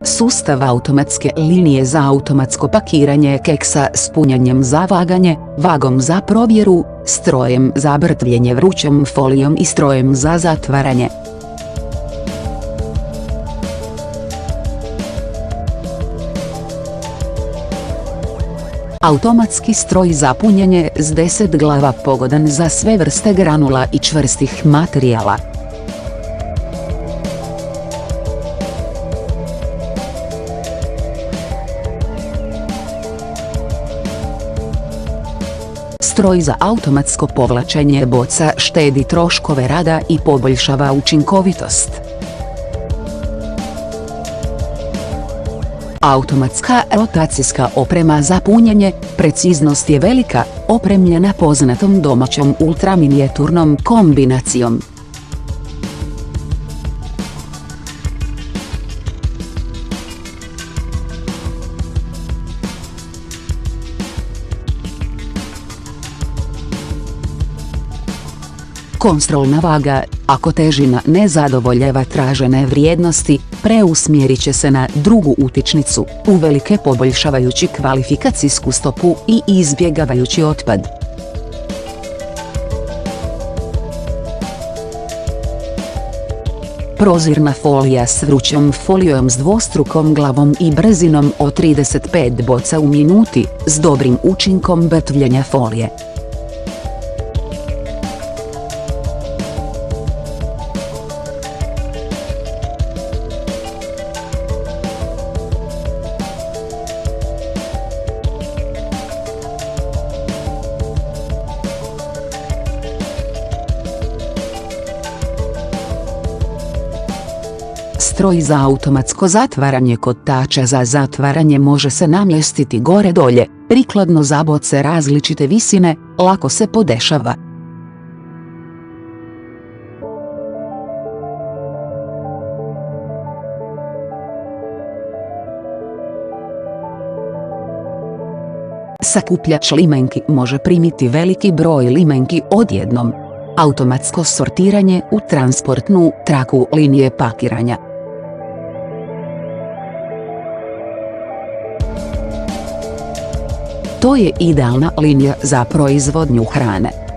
Sustav automatske linije za automatsko pakiranje keksa s punjenjem za vaganje, vagom za provjeru, strojem za brtvljenje vrućom folijom i strojem za zatvaranje. Automatski stroj za punjenje s 10 glava pogodan za sve vrste granula i čvrstih materijala. Stroj za automatsko povlačenje boca štedi troškove rada i poboljšava učinkovitost. Automatska rotacijska oprema za punjenje, preciznost je velika, opremljena poznatom domaćom ultraminijaturnom kombinacijom. Kontrolna vaga, ako težina ne zadovoljava tražene vrijednosti, preusmjerit će se na drugu utičnicu, uvelike poboljšavajući kvalifikacijsku stopu i izbjegavajući otpad. Prozirna folija s vrućom folijom s dvostrukom glavom i brzinom od 35 boca u minuti, s dobrim učinkom brtvljenja folije. Stroj za automatsko zatvaranje kotača za zatvaranje može se namjestiti gore-dolje, prikladno za boce različite visine, lako se podešava. Sakupljač limenki može primiti veliki broj limenki odjednom. Automatsko sortiranje u transportnu traku linije pakiranja. To je idealna linija za proizvodnju hrane.